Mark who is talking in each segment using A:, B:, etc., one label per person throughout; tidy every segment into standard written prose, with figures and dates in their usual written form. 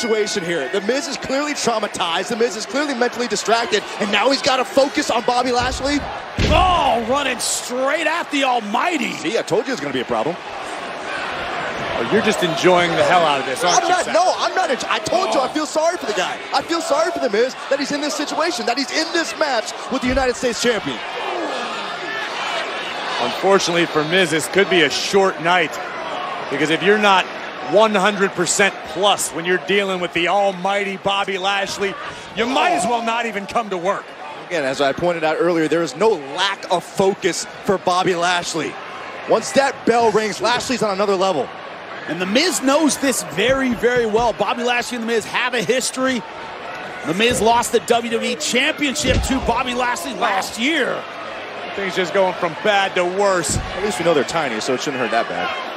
A: Situation here. The Miz is clearly traumatized. The Miz is clearly mentally distracted, and now he's got to focus on Bobby Lashley.
B: Oh, running straight at the Almighty.
A: See, I told you it was going to be a problem.
C: Oh, you're just enjoying the hell out of this, aren't you?
A: I'm not. I told you I feel sorry for the guy. I feel sorry for the Miz that he's in this situation, that he's in this match with the United States Champion.
C: Unfortunately for Miz, this could be a short night, because if you're not 100% plus when you're dealing with the almighty Bobby Lashley, you might as well not even come to work.
A: Again, as I pointed out earlier, there is no lack of focus for Bobby Lashley. Once that bell rings, Lashley's on another level.
B: And The Miz knows this very, very well. Bobby Lashley and The Miz have a history. The Miz lost the WWE Championship to Bobby Lashley last year.
C: Things just going from bad to worse.
A: At least we know they're tiny, so it shouldn't hurt that bad.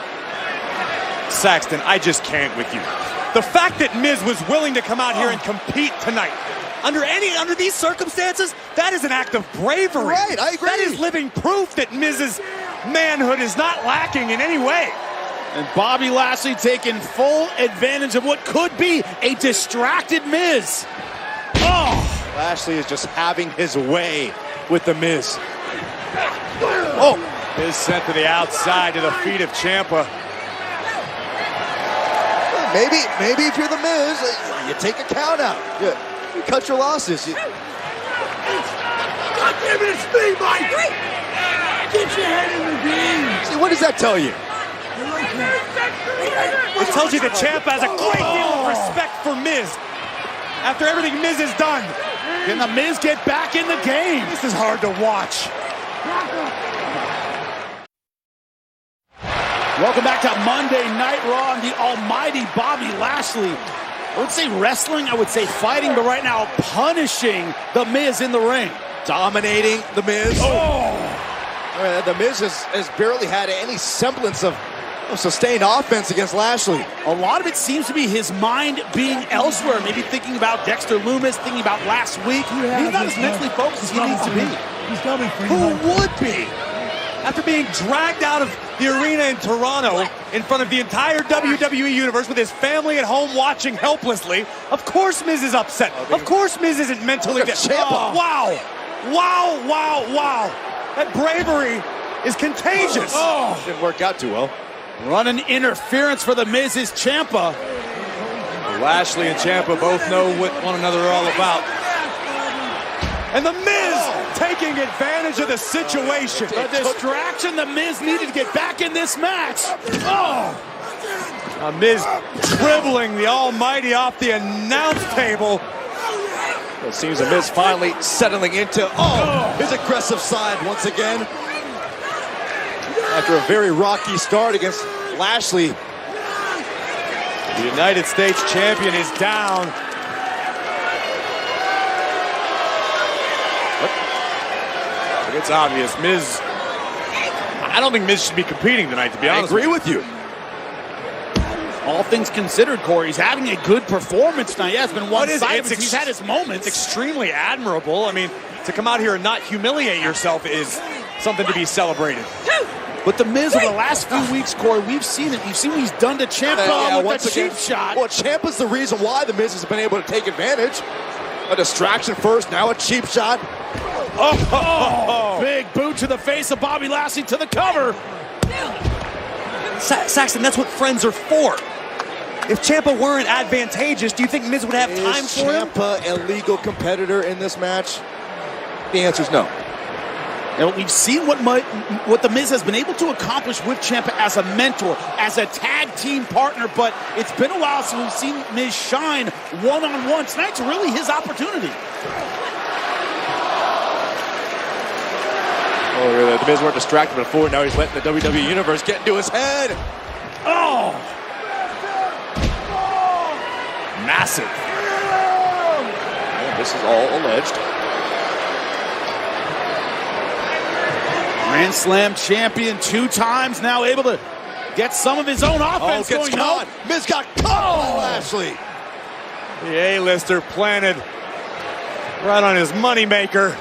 C: Saxton, I just can't with you. The fact that Miz was willing to come out here and compete tonight, under these circumstances, that is an act of bravery.
A: Right, I agree.
C: That is living proof that Miz's manhood is not lacking in any way.
B: And Bobby Lashley taking full advantage of what could be a distracted Miz. Oh!
A: Lashley is just having his way with the Miz. Oh!
C: Miz sent to the outside to the feet of Ciampa.
A: Maybe if you're the Miz, you take a count out. You cut your losses.
D: God damn it, it's me, Mike! Get your head in the game!
A: See, what does that tell you?
C: It tells you that Ciampa has a great deal of respect for Miz after everything Miz has done.
B: Can the Miz get back in the game?
C: This is hard to watch.
B: Welcome back to Monday Night Raw and the almighty Bobby Lashley. I would say wrestling, I would say fighting, but right now punishing the Miz in the ring.
A: Dominating the Miz.
B: Oh!
A: The Miz has barely had any semblance of sustained offense against Lashley.
B: A lot of it seems to be his mind being elsewhere, maybe thinking about Dexter Lumis, thinking about last week. He's not as mentally focused as he needs to be.
C: Who would be? After being dragged out of the arena in Toronto in front of the entire WWE Universe with his family at home watching helplessly, of course Miz is upset. Of course Miz isn't mentally...
A: Ciampa.
C: Wow. Wow, wow, wow. That bravery is contagious.
B: Oh!
A: Didn't work out too well.
B: Running interference for the Miz is Ciampa.
C: Lashley and Ciampa both know what one another are all about. And the Miz taking advantage of the situation.
B: A distraction the Miz needed to get back in this match. Oh!
C: Miz dribbling the almighty off the announce table.
A: It seems the Miz finally settling into his aggressive side once again. After a very rocky start against Lashley.
C: The United States Champion is down. It's obvious. Miz, I don't think Miz should be competing tonight, to be honest.
A: I agree with you.
B: All things considered, Corey, he's having a good performance tonight. Yeah, it's been one-sided, but he's had his moments.
C: It's extremely admirable. I mean, to come out here and not humiliate yourself is something to be celebrated.
B: But the Miz over the last few weeks, Corey, we've seen it. We've seen what he's done to Ciampa with the cheap shot.
A: Well, Ciampa's the reason why the Miz has been able to take advantage. A distraction first, now a cheap shot.
B: Oh, big boot to the face of Bobby Lashley to the cover.
C: Saxton, that's what friends are for. If Ciampa weren't advantageous, do you think Miz would have time for him?
A: Is Ciampa a legal competitor in this match? The answer is no.
B: And we've seen what the Miz has been able to accomplish with Ciampa as a mentor, as a tag team partner, but it's been a while since we've seen Miz shine one-on-one. Tonight's really his opportunity.
A: Oh, the Miz weren't distracted before. Now he's letting the WWE Universe get into his head.
B: Oh! Massive.
A: And this is all alleged.
B: Grand Slam champion 2 times, now able to get some of his own offense
A: gets
B: going.
A: caught. Miz got caught by Lashley.
C: The A-lister planted right on his moneymaker.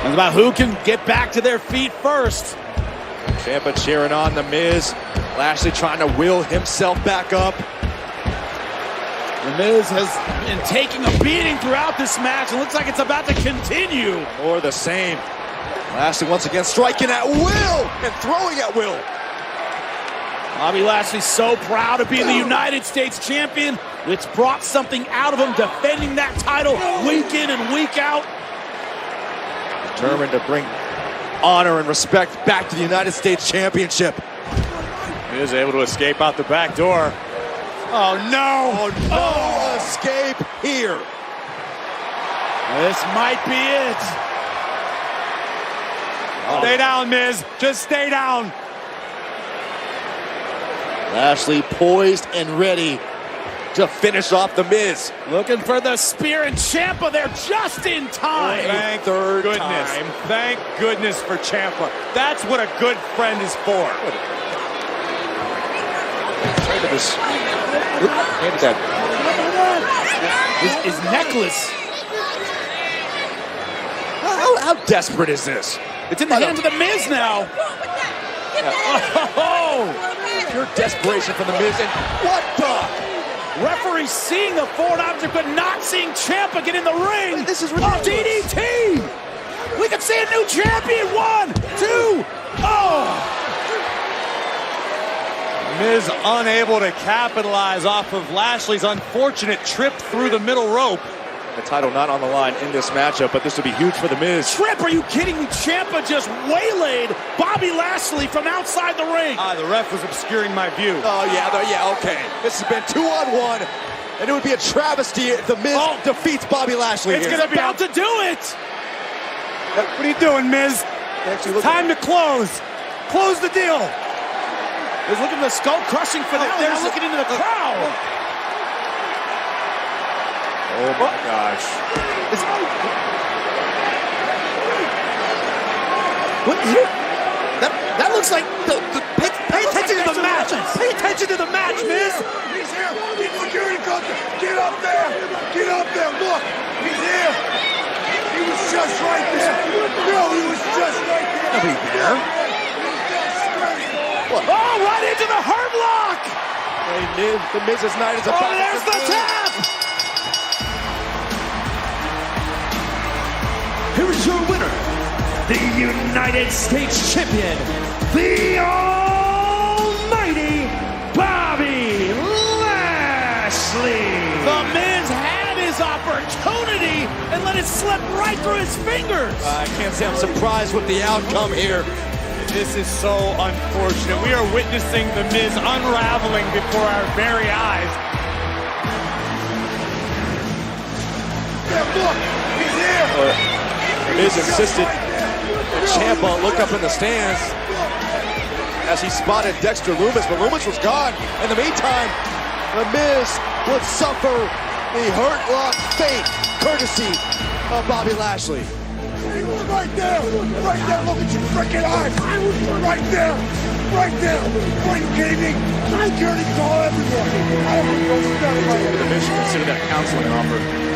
B: It's about who can get back to their feet first.
A: Ciampa cheering on the Miz. Lashley trying to will himself back up.
B: The Miz has been taking a beating throughout this match. It looks like it's about to continue.
A: More the same. Lashley once again striking at will and throwing at will.
B: Bobby Lashley's so proud of being the United States champion. It's brought something out of him defending that title week in and week out.
A: Determined to bring honor and respect back to the United States Championship.
C: He is able to escape out the back door. Oh no!
A: Oh, no escape here.
B: This might be it.
C: Stay down, Miz. Just stay down.
A: Lashley poised and ready to finish off the Miz.
B: Looking for the spear, and Ciampa there just in time.
C: Thank
A: Third
C: goodness.
A: time.
C: Thank goodness for Ciampa. That's what a good friend is for.
A: Look at this. Look at that.
B: His necklace.
A: How desperate is this?
B: It's in the hands of the Miz now. Oh!
A: Pure desperation from the Miz. And what the?
B: Referee seeing the forward object, but not seeing Ciampa get in the ring.
A: This is
B: Oh,
A: ridiculous.
B: DDT! We could see a new champion. 1, 2, oh!
C: Miz unable to capitalize off of Lashley's unfortunate trip through the middle rope.
A: The title not on the line in this matchup, but this would be huge for the Miz.
B: Trip, are you kidding me? Ciampa just waylaid Bobby Lashley from outside the ring.
C: The ref was obscuring my view.
A: Oh, yeah, okay. This has been 2-on-1, and it would be a travesty if the Miz defeats Bobby Lashley.
B: It's
A: here.
B: going to be about to do it.
C: What are you doing, Miz?
A: Actually, look
C: Time to close. Close the deal.
B: He's looking at the skull crushing for now. They're looking into the crowd.
A: Oh my gosh.
B: What here? That looks like
C: Pay attention to the match. Pay attention to the match, Miz.
D: He's here. Get security code. Get up there. Get up there. Look. He's here. He was just right there. No, he was just right there.
A: Nobody there.
B: Oh, right into the hurt lock.
A: Hey, the Miz's night is about
B: Oh, there's the tap.
E: Here's your winner, the United States Champion, the Almighty Bobby Lashley.
B: The Miz had his opportunity and let it slip right through his fingers.
A: I can't say I'm surprised with the outcome here.
C: This is so unfortunate. We are witnessing the Miz unraveling before our very eyes.
D: Yeah, look. He's here.
A: Miz insisted that Ciampa look up in the stands as he spotted Dexter Lumis, but Lumis was gone. In the meantime, the Miz would suffer the hurt lock fate courtesy of Bobby Lashley.
D: He was right there. Right there. Look at your freaking eyes. Right there. Right there. Are you kidding me? Security call everyone. I don't know.
C: The Miz should consider that counseling offer.